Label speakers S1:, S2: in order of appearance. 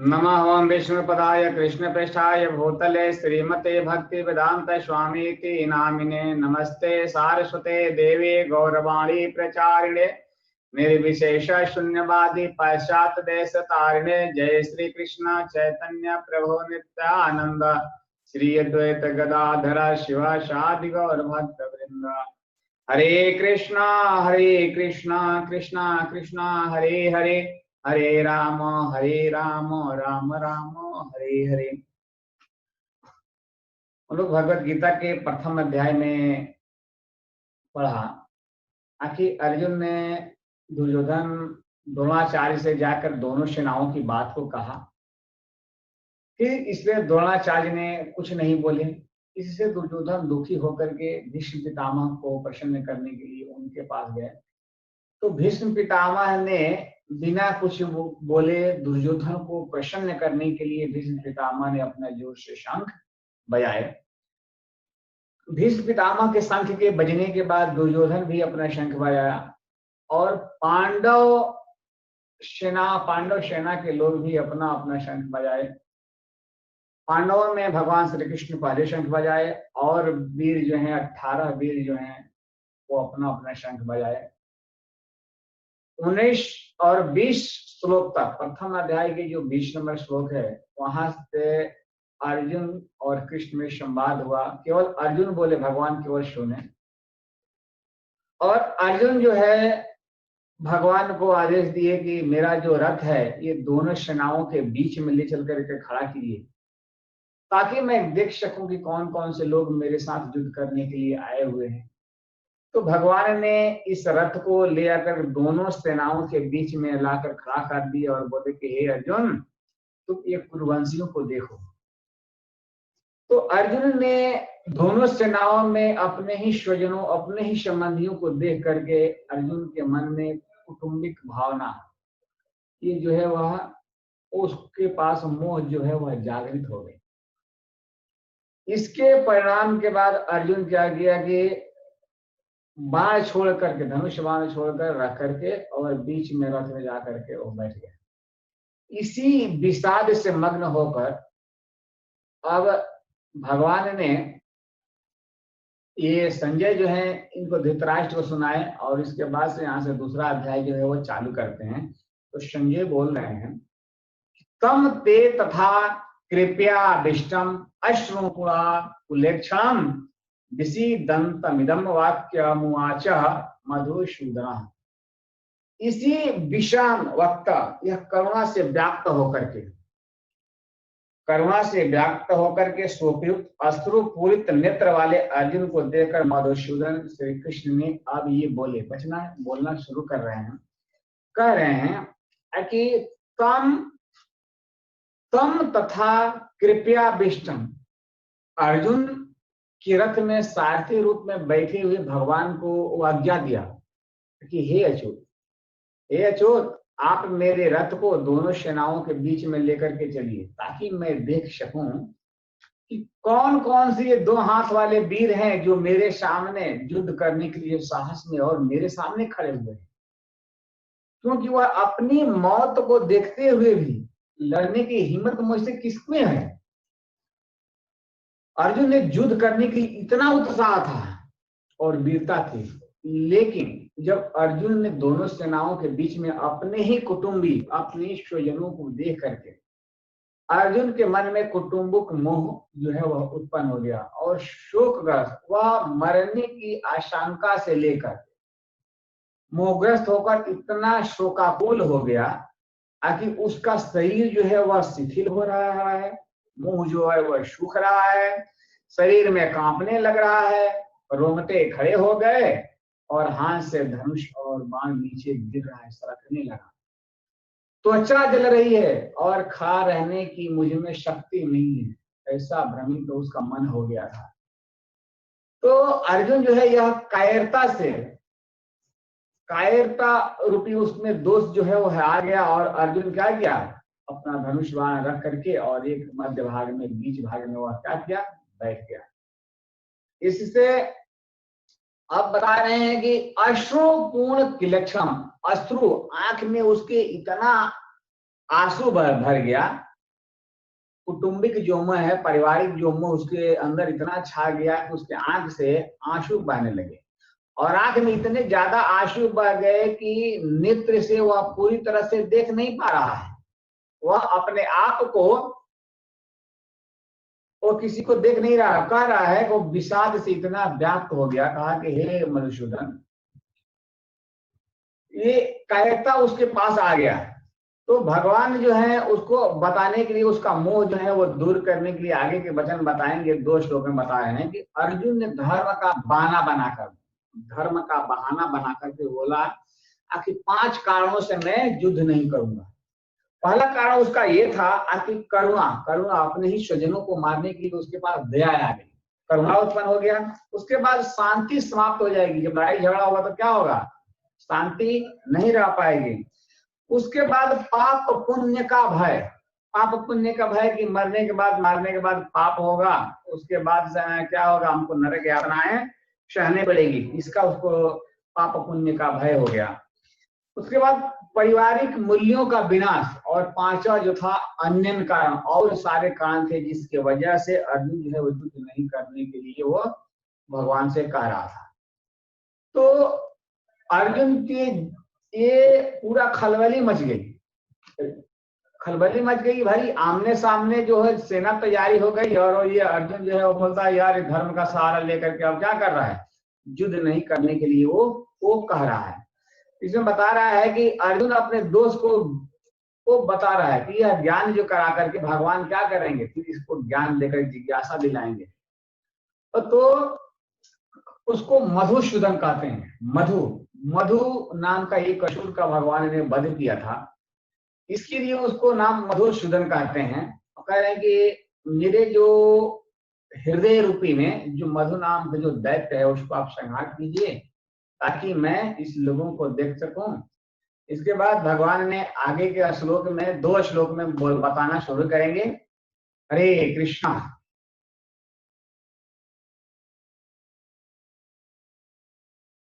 S1: नमः ओं विष्णुपदाय कृष्णप्रेष्ठाय भूतले श्रीमते भक्ति वेदांत स्वामी नामिने नमस्ते सारस्वते देवे गौरवाणी प्रचारिणे निर्विशेष शून्यवादी पश्चात देश तारिणे जय श्री कृष्ण चैतन्य प्रभु नित्यानंद श्री अद्वैत गदाधर शिव शादि गौर भक्त वृंद। हरे कृष्णा कृष्णा कृष्णा हरे हरे हरे राम राम राम हरे हरे। हम लोग भगवत गीता के प्रथम अध्याय में पढ़ा। आखिर अर्जुन ने दुर्योधन द्रोणाचार्य से जाकर दोनों सेनाओं की बात को कहा। फिर इसलिए द्रोणाचार्य ने कुछ नहीं बोले। इससे दुर्योधन दुखी होकर के भीष्म पितामह को प्रसन्न करने के लिए उनके पास गए। तो भीष्म पितामह ने बिना कुछ बोले दुर्योधन को प्रसन्न करने के लिए भीष्म पितामह ने अपना जोर से शंख बजाए। भीष्म पितामह के शंख के बजने के बाद दुर्योधन भी अपना शंख बजाया और पांडव सेना के लोग भी अपना अपना शंख बजाए। पांडवों में भगवान श्री कृष्ण पहले शंख बजाए और वीर जो हैं 18 वीर जो हैं वो अपना अपना शंख बजाए। 19 और 20 श्लोक तक प्रथम अध्याय के जो 20 नंबर श्लोक है वहां से अर्जुन और कृष्ण में संवाद हुआ। केवल अर्जुन बोले, भगवान केवल सुने। और अर्जुन जो है भगवान को आदेश दिए कि मेरा जो रथ है ये दोनों सेनाओं के बीच में ले चल करके खड़ा कीजिए ताकि मैं देख सकूं कि कौन कौन से लोग मेरे साथ युद्ध करने के लिए आए हुए हैं। तो भगवान ने इस रथ को ले आकर दोनों सेनाओं के बीच में लाकर खड़ा कर दिया और बोले कि हे अर्जुन, तुम ये कुरुवंशियों को देखो। तो अर्जुन ने दोनों सेनाओं में अपने ही स्वजनों, अपने ही संबंधियों को देख करके अर्जुन के मन में कौटुंबिक भावना ये जो है वह उसके पास मोह जो है वह जागृत हो गई। इसके परिणाम के बाद अर्जुन क्या किया कि बाण छोड़ करके, धनुष बाण छोड़कर रख करके और बीच में रथ में जाकर के वो बैठ गया। इसी विषाद से मग्न होकर अब भगवान ने ये संजय जो है इनको धृतराष्ट्र को सुनाए और इसके बाद से यहाँ से दूसरा अध्याय जो है वो चालू करते हैं। तो संजय बोल रहे हैं, तम ते तथा कृपया विष्टम अश्रुकुला कुलेक्षणम विषीदन्तमिदं वाक्यमुवाच मधुसूदनः। इसी विषाम वक्ता, यह करुणा से व्याप्त होकर के स्वप्रयुक्त अश्रुपूरित नेत्र वाले अर्जुन को देखकर मधुसूदन श्री कृष्ण ने अब ये बोलना शुरू कर रहे हैं। कह रहे हैं कि तम तथा कृपया विष्टम, अर्जुन कि रथ में सारथी रूप में बैठे हुए भगवान को वो आज्ञा दिया कि हे अच्युत, आप मेरे रथ को दोनों सेनाओं के बीच में लेकर के चलिए ताकि मैं देख सकूं कि कौन कौन से ये दो हाथ वाले वीर हैं जो मेरे सामने युद्ध करने के लिए साहस में और मेरे सामने खड़े हुए हैं। क्योंकि वह अपनी मौत को देखते हुए भी लड़ने की हिम्मत मुझसे किसमें है। अर्जुन ने युद्ध करने की इतना उत्साह था और वीरता थी, लेकिन जब अर्जुन ने दोनों सेनाओं के बीच में अपने ही कुटुंबी, अपने स्वजनों को देख करके अर्जुन के मन में कुटुंबिक मोह जो है वह उत्पन्न हो गया और शोकग्रस्त, वह मरने की आशंका से लेकर मोहग्रस्त होकर इतना शोकाकुल हो गया कि उसका शरीर जो है वह शिथिल हो रहा है, मुंह जो है वह सूख रहा है, शरीर में कांपने लग रहा है, रोंगटे खड़े हो गए और हाथ से धनुष और बाण नीचे गिर रहा है, सरकने लगा। त्वचा जल रही है और खा रहने की मुझ में शक्ति नहीं है, ऐसा भ्रमित तो उसका मन हो गया था। तो अर्जुन जो है यह कायरता रूपी उसमें दोष जो है वो आ गया और अर्जुन क्या किया, अपना धनुष बाण रख करके और एक मध्य भाग में, बीच भाग में वह क्या किया, बैठ गया। इससे अब बता रहे हैं कि अश्रुपूर्ण किलक्षण, अश्रु आंख में उसके इतना आंसू भर गया कुटुंबिक जो मोह है, पारिवारिक जो मोह उसके अंदर इतना छा गया कि उसके आंख से आंसू बहने लगे, और आंख में इतने ज्यादा आंसू बह गए कि नेत्र से वह पूरी तरह से देख नहीं पा रहा है। वह अपने आप को, वो किसी को देख नहीं रहा, कह रहा है कि वो विषाद से इतना व्याप्त हो गया, कहा कि हे मधुसूदन, ये कायरता उसके पास आ गया। तो भगवान जो है उसको बताने के लिए, उसका मोह जो है वो दूर करने के लिए आगे के वचन बताएंगे। 2 श्लोक में बताए हैं कि अर्जुन ने धर्म का बहाना बना करके बोला कि 5 कारणों से मैं युद्ध नहीं करूंगा। पहला कारण उसका ये था कि करुणा अपने ही स्वजनों को मारने के लिए उसके पास दया आ गई, करुणा उत्पन्न हो गया। उसके बाद शांति समाप्त हो जाएगी, जब लड़ाई झगड़ा होगा तो क्या होगा, शांति नहीं रह पाएगी। उसके बाद पाप पुण्य का भय कि मारने के बाद पाप होगा, उसके बाद क्या होगा, हमको नरक यातनाएं सहने पड़ेगी, इसका उसको पाप पुण्य का भय हो गया। उसके बाद पारिवारिक मूल्यों का विनाश, और 5वां जो था अन्य कारण, और सारे कारण थे जिसके वजह से अर्जुन जो है वो युद्ध नहीं करने के लिए वो भगवान से कह रहा था। तो अर्जुन के ये पूरा खलबली मच गई भाई, आमने सामने जो है सेना तैयारी हो गई, और ये अर्जुन जो है वो बोलता है यार धर्म का सहारा लेकर के अब क्या कर रहा है, युद्ध नहीं करने के लिए वो कह रहा है। इसमें बता रहा है कि अर्जुन अपने दोस्त को बता रहा है कि यह ज्ञान जो करा करके भगवान क्या करेंगे, फिर इसको ज्ञान देकर जिज्ञासा दिलाएंगे। तो उसको मधुसूदन कहते हैं। मधु नाम का एक असुर का भगवान ने वध किया था, इसके लिए उसको नाम मधुसूदन कहते हैं। कह रहे हैं कि मेरे जो हृदय रूपी में जो मधु नाम का जो दैत्य है उसको आप संहार कीजिए, ताकि मैं इस लोगों को देख सकूं। इसके बाद भगवान ने आगे के श्लोक में 2 श्लोक में बताना शुरू करेंगे। हरे कृष्णा